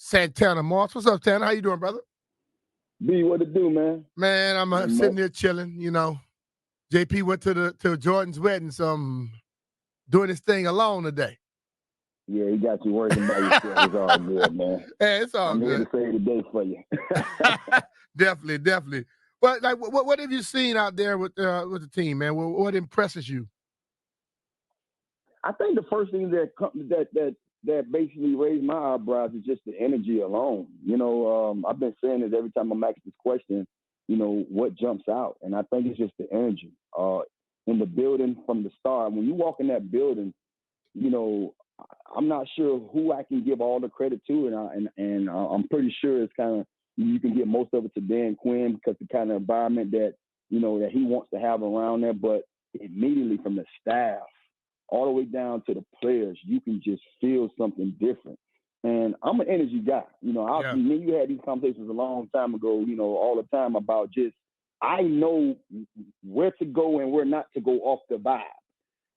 Santana Moss. What's up, Tanner? How you doing, brother? B, what it do, man? Man, I'm Not sitting much. there chilling. JP went to Jordan's wedding, so I'm doing this thing alone today. Yeah, he got you working by yourself. It's all good, man. Hey, it's all I'm here good. to save the day for you. Definitely. But like, what have you seen out there with the team, man? What impresses you? I think the first thing that basically raised my eyebrows is just the energy alone. I've been saying this every time I'm asked this question. What jumps out, and I think it's just the energy in the building from the start. When you walk in that building, you know, I'm not sure who I can give all the credit to, and I'm pretty sure it's kind of you can give most of it to Dan Quinn because the kind of environment that he wants to have around there. But immediately from the staff all the way down to the players, you can just feel something different. And I'm an energy guy. Obviously, me and you had these conversations a long time ago. All the time about just I know where to go and where not to go off the vibe.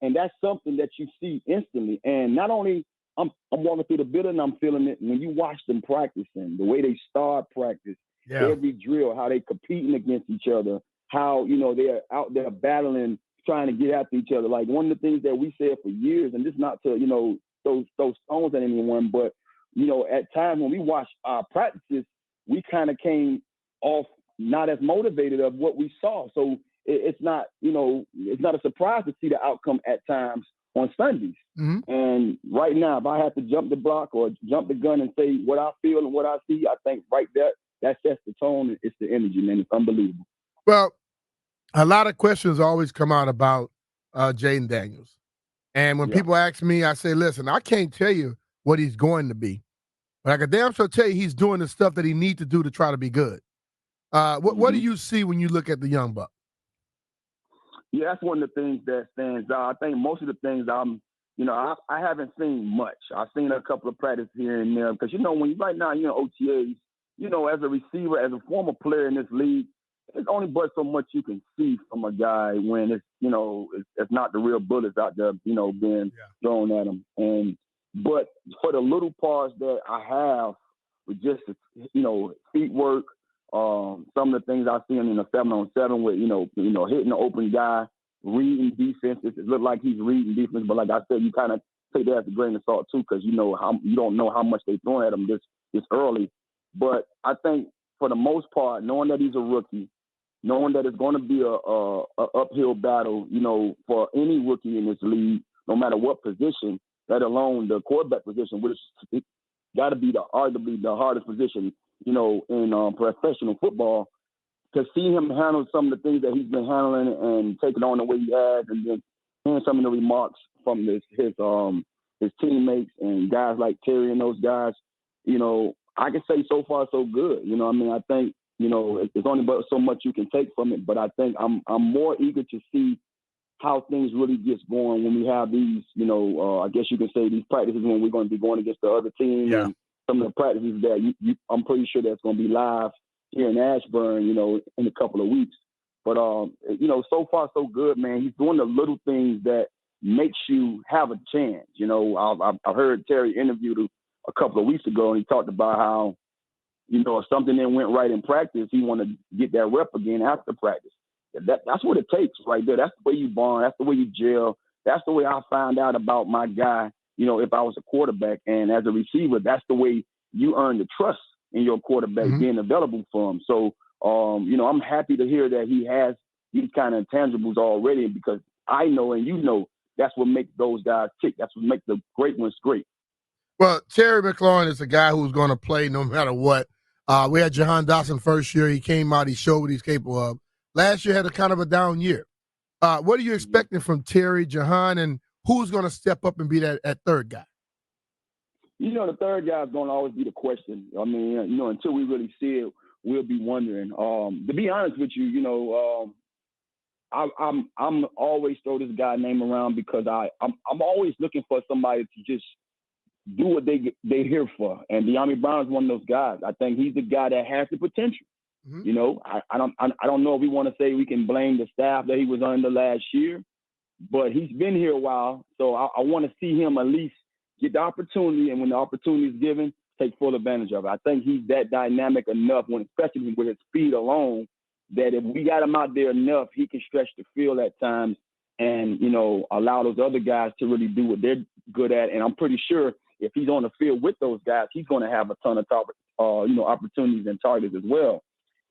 And that's something that you see instantly. And not only I'm walking through the building, I'm feeling it. When you watch them practicing, the way they start practice, every drill, how they competing against each other, how, they're out there battling, trying to get after each other. Like one of the things that we said for years, and this not to, those stones at anyone, but, at times when we watched our practices, we kind of came off not as motivated of what we saw. So it's not a surprise to see the outcome at times on Sundays. Mm-hmm. And right now, if I have to jump the block or jump the gun and say what I feel and what I see, I think right there, that sets the tone. It's the energy, man. It's unbelievable. Well, a lot of questions always come out about Jayden Daniels. And when people ask me, I say, listen, I can't tell you what he's going to be. But I can damn sure tell you he's doing the stuff that he needs to do to try to be good. What do you see when you look at the young buck? Yeah, that's one of the things that stands out. I think most of the things I haven't seen much. I've seen a couple of practices here and there because, when you right now, OTAs, as a receiver, as a former player in this league, there's only but so much you can see from a guy when it's not the real bullets out there, being thrown at him. But for the little parts that I have with just, feet work, some of the things I see in the 7-on-7 with, hitting the open guy, reading defenses. It looked like he's reading defense, but like I said, you kind of take that as a grain of salt too, because you don't know how much they're throwing at him this early. But I think for the most part, knowing that he's a rookie, knowing that it's going to be a uphill battle, for any rookie in this league, no matter what position, let alone the quarterback position, which got to be arguably the hardest position, in professional football. To see him handle some of the things that he's been handling and taking on the way he has, and then hearing some of the remarks from his teammates and guys like Terry and those guys, I can say so far so good. I think it's only but so much you can take from it, but I think I'm more eager to see how things really gets going when we have these, I guess you can say these practices when we're going to be going against the other team and some of the practices that I'm pretty sure that's going to be live here in Ashburn, in a couple of weeks. But, so far so good, man. He's doing the little things that makes you have a chance. I heard Terry interviewed a couple of weeks ago, and he talked about how, if something then went right in practice, he wanted to get that rep again after practice. That's what it takes right there. That's the way you bond. That's the way you gel. That's the way I find out about my guy, if I was a quarterback. And as a receiver, that's the way you earn the trust in your quarterback being available for him. So, I'm happy to hear that he has these kind of intangibles already, because I know and that's what makes those guys tick. That's what makes the great ones great. Well, Terry McLaurin is a guy who's going to play no matter what. We had Jahan Dotson first year. He came out. He showed what he's capable of. Last year had a kind of a down year. What are you expecting from Terry, Jahan, and who's going to step up and be that third guy? The third guy is going to always be the question. I mean, until we really see it, we'll be wondering. To be honest with you, I'm always throw this guy name around because I'm always looking for somebody to just do what they're here for. And De'Ami Brown is one of those guys. I think he's the guy that has the potential. Mm-hmm. I don't know if we want to say we can blame the staff that he was under last year, but he's been here a while. So I want to see him at least get the opportunity. And when the opportunity is given, take full advantage of it. I think he's that dynamic enough, especially with his speed alone, that if we got him out there enough, he can stretch the field at times and, allow those other guys to really do what they're good at. And I'm pretty sure if he's on the field with those guys, he's going to have a ton of opportunities and targets as well.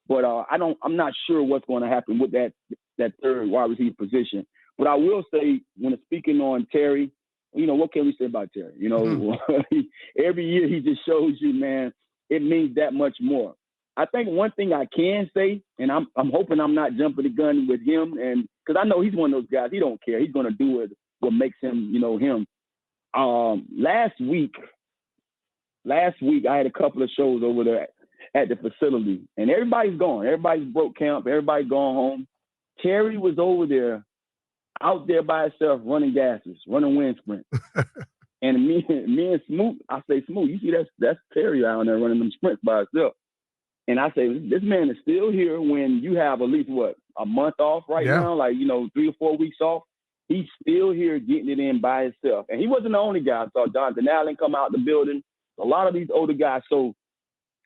But I'm not sure what's going to happen with that third wide receiver position. But I will say, when speaking on Terry, what can we say about Terry? Every year he just shows you, man, it means that much more. I think one thing I can say, and I'm hoping I'm not jumping the gun with him, and because I know he's one of those guys, he don't care. He's going to do what makes him, him. Last week, I had a couple of shows over there at the facility, and everybody's gone. Everybody's broke camp. Everybody's gone home. Terry was over there, out there by himself, running gases, running wind sprints. And me and Smoot, I say, Smoot, you see that's Terry out there running them sprints by himself. And I say, this man is still here when you have at least, a month off now, like, 3 or 4 weeks off. He's still here getting it in by himself. And he wasn't the only guy. I saw Jonathan Allen come out the building, a lot of these older guys. So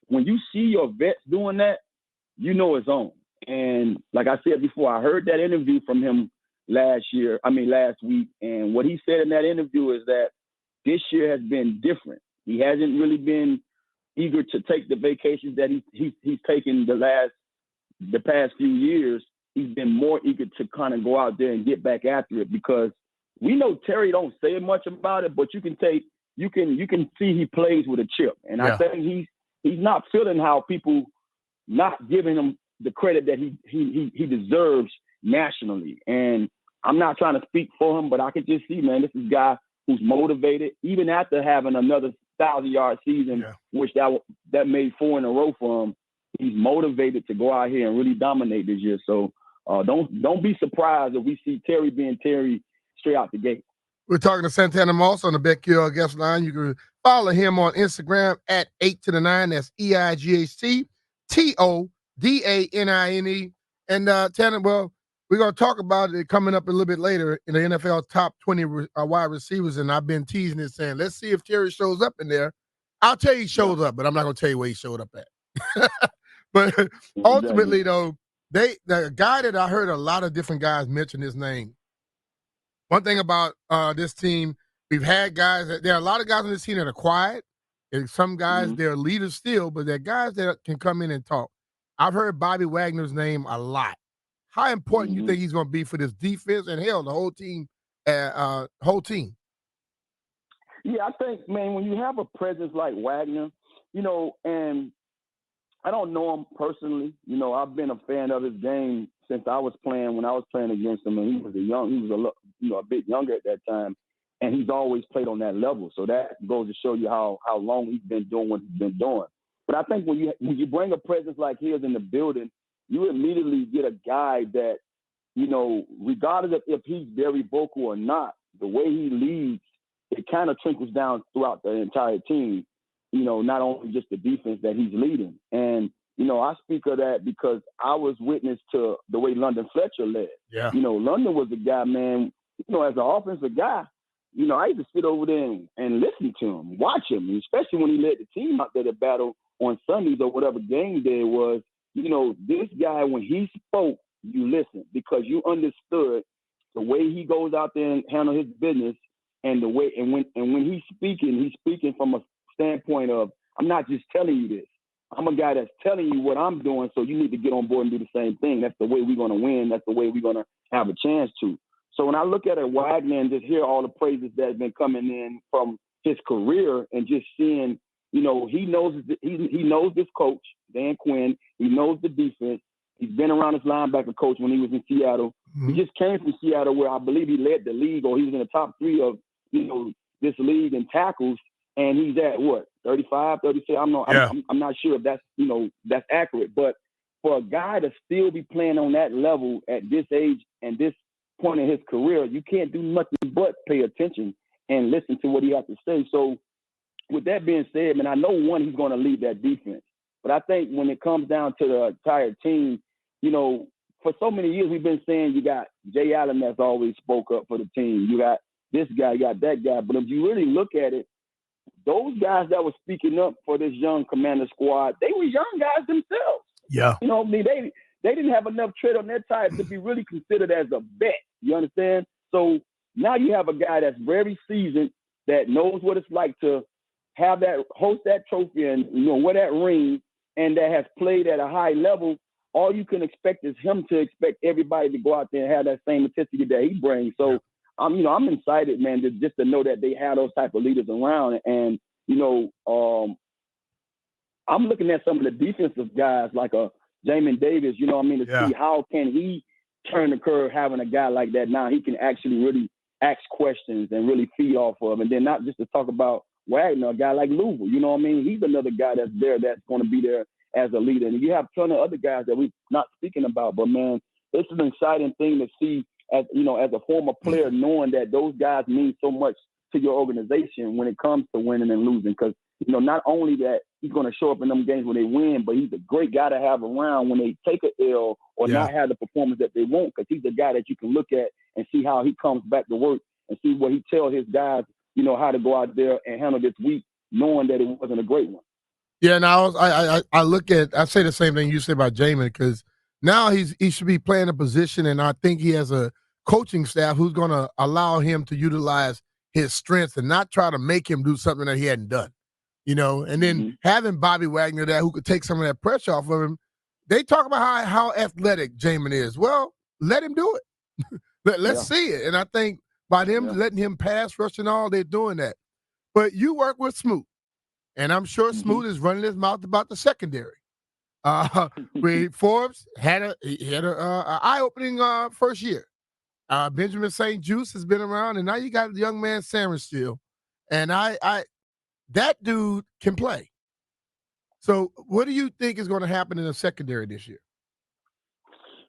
when you see your vets doing that, it's on. And like I said before, I heard that interview from him last week. And what he said in that interview is that this year has been different. He hasn't really been eager to take the vacations that he's taken the past few years. He's been more eager to kind of go out there and get back after it, because we know Terry don't say much about it, but you can see he plays with a chip. And I think he's not feeling how people not giving him the credit that he deserves nationally. And I'm not trying to speak for him, but I could just see, man, this is a guy who's motivated, even after having another 1,000-yard season, which that made 4 in a row for him. He's motivated to go out here and really dominate this year. So don't be surprised if we see Terry being Terry straight out the gate. We're talking to Santana Moss on the BetQL guest line. You can follow him on Instagram at 8 to the 9. That's EIGHCTODANINE. And Tanner, well, we're going to talk about it coming up a little bit later in the NFL top 20 wide receivers. And I've been teasing it, saying, let's see if Terry shows up in there. I'll tell you he showed up, but I'm not going to tell you where he showed up at. But ultimately, though, the guy that I heard a lot of different guys mention his name. One thing about this team, we've had guys there are a lot of guys on this team that are quiet, and some guys they're leaders still, but they're guys that can come in and talk. I've heard Bobby Wagner's name a lot. How important you think he's going to be for this defense and hell, the whole team? Yeah, I think, man, when you have a presence like Wagner, and I don't know him personally. I've been a fan of his game since I was playing. When I was playing against him, and he was a bit younger at that time, and he's always played on that level. So that goes to show you how long he's been doing what he's been doing. But I think when you bring a presence like his in the building, you immediately get a guy that, regardless of if he's very vocal or not, the way he leads, it kind of trickles down throughout the entire team. Not only just the defense that he's leading. And, I speak of that because I was witness to the way London Fletcher led. Yeah. London was a guy, man, as an offensive guy, I used to sit over there and listen to him, watch him, especially when he led the team out there to battle on Sundays or whatever game day it was. This guy, when he spoke, you listened because you understood the way he goes out there and handle his business, and the way when he's speaking from a standpoint of, I'm not just telling you this. I'm a guy that's telling you what I'm doing, so you need to get on board and do the same thing. That's the way we're going to win. That's the way we're going to have a chance to. So when I look at it, Wagner, and just hear all the praises that have been coming in from his career, and just seeing, he knows this coach, Dan Quinn. He knows the defense. He's been around his linebacker coach when he was in Seattle. He just came from Seattle, where I believe he led the league, or he was in the top 3 of this league in tackles. And he's at what, 35, 36? I'm not sure if that's that's accurate. But for a guy to still be playing on that level at this age and this point in his career, you can't do nothing but pay attention and listen to what he has to say. So with that being said, man, I know he's going to lead that defense. But I think when it comes down to the entire team, for so many years we've been saying you got Jay Allen that's always spoke up for the team. You got this guy, you got that guy. But if you really look at it, those guys that were speaking up for this young commander squad, they were young guys themselves. Yeah. You know, I mean, they didn't have enough tread on their tires to be really considered as a vet. You understand? So now you have a guy that's very seasoned, that knows what it's like to have that, host that trophy and, you know, wear that ring, and that has played at a high level. All you can expect is him to expect everybody to go out there and have that same intensity that he brings. So, I'm excited, man, just to know that they have those type of leaders around. And, you know, I'm looking at some of the defensive guys like a Jayden Daniels, you know what I mean, to see how can he turn the curve having a guy like that. Now he can actually really ask questions and really feed off of. And then not just to talk about Wagner, a guy like Louisville, you know what I mean? He's another guy that's there that's going to be there as a leader. And you have a ton of other guys that we're not speaking about. But, man, it's an exciting thing to see, as you know, as a former player, knowing that those guys mean so much to your organization when it comes to winning and losing. Because, you know, not only that he's going to show up in them games when they win, but he's a great guy to have around when they take an L or not have the performance that they want, because he's a guy that you can look at and see how he comes back to work and see what he tells his guys, you know, how to go out there and handle this week, knowing that it wasn't a great one. Yeah, and I look at, I say the same thing you say about Jamin, because now he should be playing a position, and I think he has a coaching staff who's going to allow him to utilize his strengths and not try to make him do something that he hadn't done, you know. And then having Bobby Wagner there who could take some of that pressure off of him. They talk about how athletic Jamin is. Well, let him do it. Let's see it. And I think by them letting him pass, rush and all, they're doing that. But you work with Smoot, and I'm sure Smoot is running his mouth about the secondary. Forbes had a eye-opening first year. Benjamin St. Juste has been around, and now you got the young man Saren still. And that dude can play. So what do you think is going to happen in the secondary this year?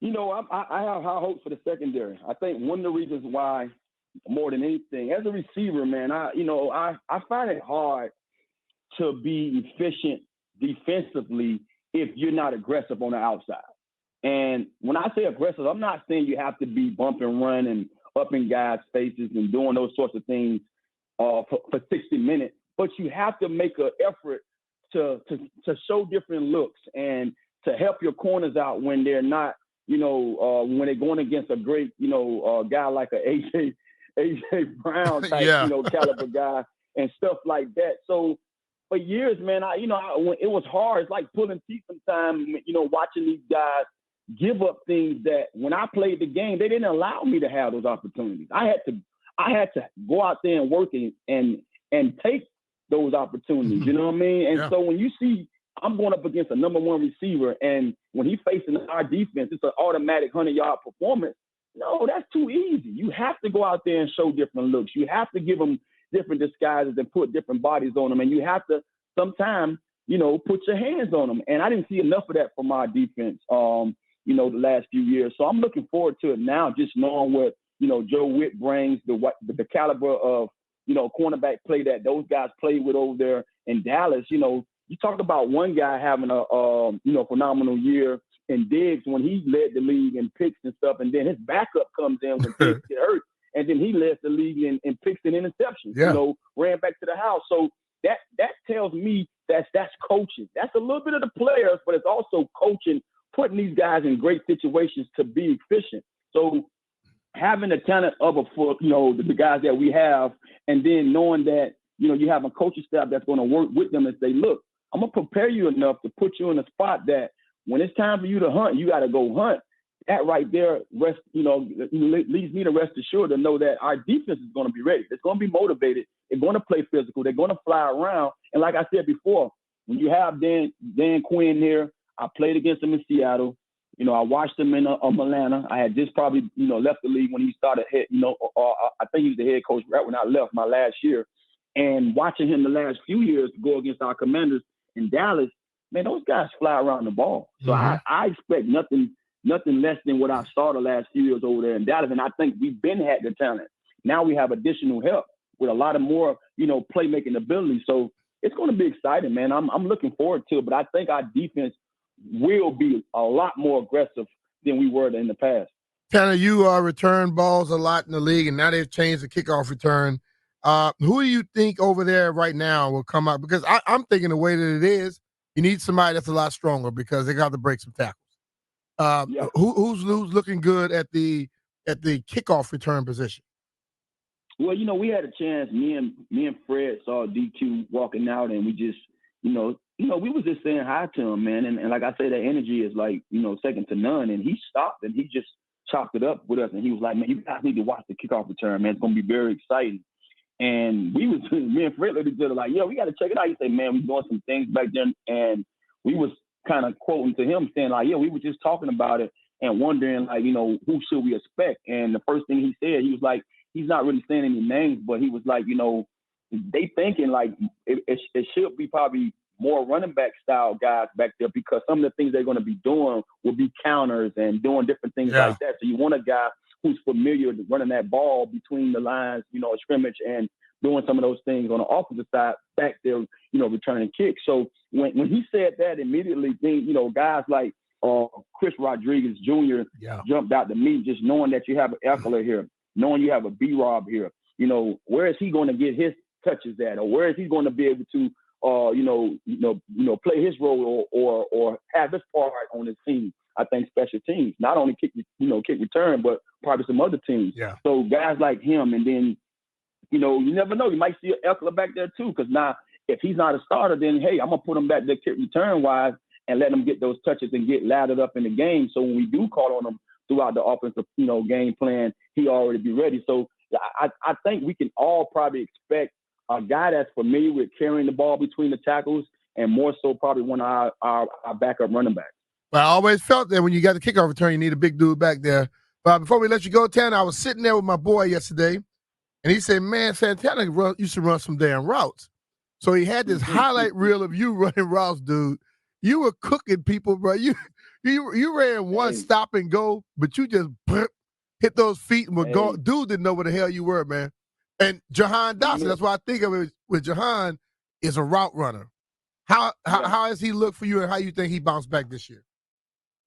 You know, I have high hopes for the secondary. I think one of the reasons why, more than anything, as a receiver, man, I find it hard to be efficient defensively if you're not aggressive on the outside. And when I say aggressive, I'm not saying you have to be bump and run and up in guys' faces and doing those sorts of things for 60 minutes, but you have to make an effort to show different looks and to help your corners out when they're not, you know, when they're going against a great, you know, guy like a AJ Brown type, you know, caliber guy and stuff like that. So for years, man, when it was hard. It's like pulling teeth sometimes, you know, watching these guys give up things that when I played the game, they didn't allow me to have those opportunities. I had to go out there and work and take those opportunities, you know what I mean? And so when you see I'm going up against a number one receiver, and when he's facing our defense, it's an automatic 100-yard performance. No, that's too easy. You have to go out there and show different looks. You have to give them different disguises and put different bodies on them. And you have to sometimes, you know, put your hands on them. And I didn't see enough of that from our defense, you know, the last few years. So I'm looking forward to it now, just knowing what, you know, Joe Witt brings, the caliber of, you know, cornerback play that those guys played with over there in Dallas. You know, you talk about one guy having a, you know, phenomenal year in Diggs when he led the league in picks and stuff, and then his backup comes in when Diggs get hurt, and then he led the league in picks and interceptions. You know, ran back to the house. So that tells me that's coaching. That's a little bit of the players, but it's also coaching, putting these guys in great situations to be efficient. So having the talent of you know, the guys that we have, and then knowing that, you know, you have a coaching staff that's going to work with them and say, look, I'm going to prepare you enough to put you in a spot that when it's time for you to hunt, you got to go hunt. That right there leads me to rest assured to know that our defense is going to be ready. It's going to be motivated. They're going to play physical. They're going to fly around. And like I said before, when you have Dan Quinn here, I played against him in Seattle. You know, I watched him in Atlanta. I had just probably, you know, left the league when he started, I think he was the head coach right when I left my last year. And watching him the last few years go against our Commanders in Dallas, man, those guys fly around the ball. So I expect nothing less than what I saw the last few years over there in Dallas. And I think we've been had the talent. Now we have additional help with a lot of more, you know, playmaking ability. So it's going to be exciting, man. I'm looking forward to it. But I think our defense will be a lot more aggressive than we were in the past. Tanner, you return balls a lot in the league, and now they've changed the kickoff return. Who do you think over there right now will come out? Because I'm thinking the way that it is, you need somebody that's a lot stronger because they got to break some tackles. Who's looking good at the kickoff return position? Well, we had a chance. Me and Fred saw DQ walking out, and we just, we was just saying hi to him, man. And like I say, that energy is like, second to none. And he stopped and he just chopped it up with us. And he was like, man, you guys need to watch the kickoff return, man. It's going to be very exciting. And me and Fred looked at each other like, we got to check it out. He said, man, we're doing some things back then. And we was kind of quoting to him saying like, we were just talking about it and wondering like, who should we expect? And the first thing he said, he was like, he's not really saying any names, but he was like, they thinking like it should be probably more running back style guys back there because some of the things they're going to be doing will be counters and doing different things like that. So you want a guy who's familiar with running that ball between the lines, a scrimmage and doing some of those things on the offensive side back there, returning kicks. So when he said that immediately, guys like Chris Rodriguez Jr. jumped out to me just knowing that you have an Eckler here, knowing you have a B-Rob here. Where is he going to get his touches at, or where is he going to be able to, play his role or have his part on his team? I think special teams, not only kick return, but probably some other teams. Yeah. So guys like him, and then, you never know. You might see an Eckler back there too, because now if he's not a starter, then hey, I'm gonna put him back there kick return wise and let him get those touches and get lathered up in the game. So when we do call on him throughout the offensive, game plan, he already be ready. So I think we can all probably expect a guy that's familiar with carrying the ball between the tackles, and more so probably one of our backup running backs. Well, I always felt that when you got the kickoff return, you need a big dude back there. But before we let you go, Tanner, I was sitting there with my boy yesterday, and he said, man, Santana used to run some damn routes. So he had this highlight reel of you running routes, dude. You were cooking people, bro. You ran one stop and go, but you just hit those feet and were going. Dude didn't know where the hell you were, man. And Jahan Dotson, that's why I think of it with Jahan, is a route runner. How has he looked for you, and how you think he bounced back this year?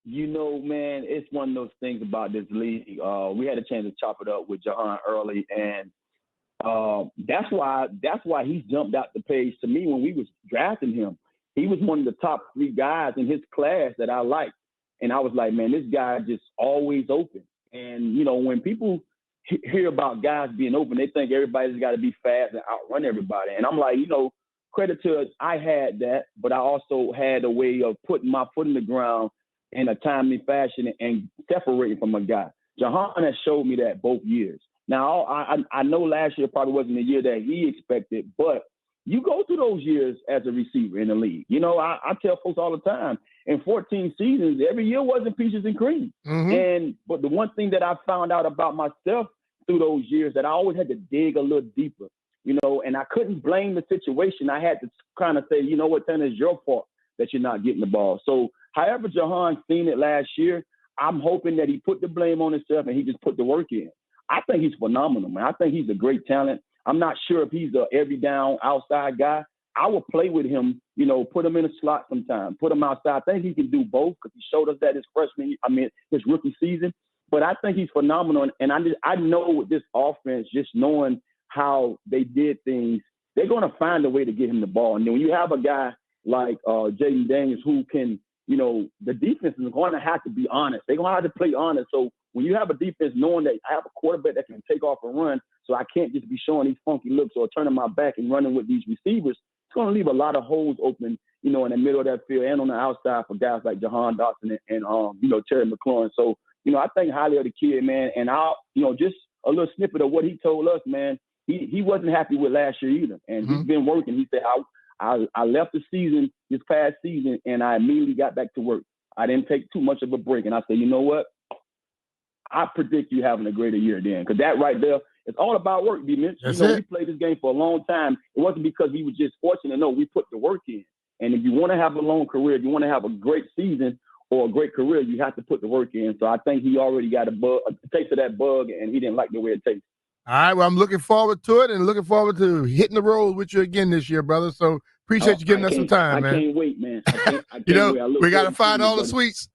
Man, it's one of those things about this league. We had a chance to chop it up with Jahan early, and that's why he jumped out the page to me when we was drafting him. He was one of the top 3 guys in his class that I liked. And I was like, man, this guy just always open. And, when people hear about guys being open, they think everybody's got to be fast and outrun everybody. And I'm like, credit to us, I had that, but I also had a way of putting my foot in the ground in a timely fashion and separating from a guy. Jahan has showed me that both years. Now, I know last year probably wasn't the year that he expected, but you go through those years as a receiver in the league. I tell folks all the time, in 14 seasons, every year wasn't peaches and cream. But the one thing that I found out about myself through those years, that I always had to dig a little deeper, and I couldn't blame the situation. I had to kind of say, you know what, Tanner, it's your fault that you're not getting the ball. So however Jahan seen it last year, I'm hoping that he put the blame on himself and he just put the work in. I think he's phenomenal, man. I think he's a great talent. I'm not sure if he's a every down outside guy. I will play with him, put him in a slot sometime, put him outside. I think he can do both because he showed us that his rookie season. But I think he's phenomenal. And I know with this offense, just knowing how they did things, they're going to find a way to get him the ball. And then when you have a guy like Jayden Daniels who can, the defense is going to have to be honest. They're going to have to play honest. So when you have a defense knowing that I have a quarterback that can take off and run, so I can't just be showing these funky looks or turning my back and running with these receivers, it's going to leave a lot of holes open, in the middle of that field and on the outside for guys like Jahan Dotson and Terry McLaurin. So, I think highly of the kid, man. And just a little snippet of what he told us, man. He wasn't happy with last year either. And he's been working. He said, I left the season, this past season, and I immediately got back to work. I didn't take too much of a break. And I said, you know what? I predict you having a greater year then. Because that right there, it's all about work, BMitch. We played this game for a long time. It wasn't because we were just fortunate. No, we put the work in. And if you want to have a long career, if you want to have a great season or a great career, you have to put the work in. So I think he already got a taste of that bug, and he didn't like the way it tastes. All right, well, I'm looking forward to it and looking forward to hitting the road with you again this year, brother. So appreciate you giving us some time, man. I can't wait, man. I can't wait. We got to find all the sweets.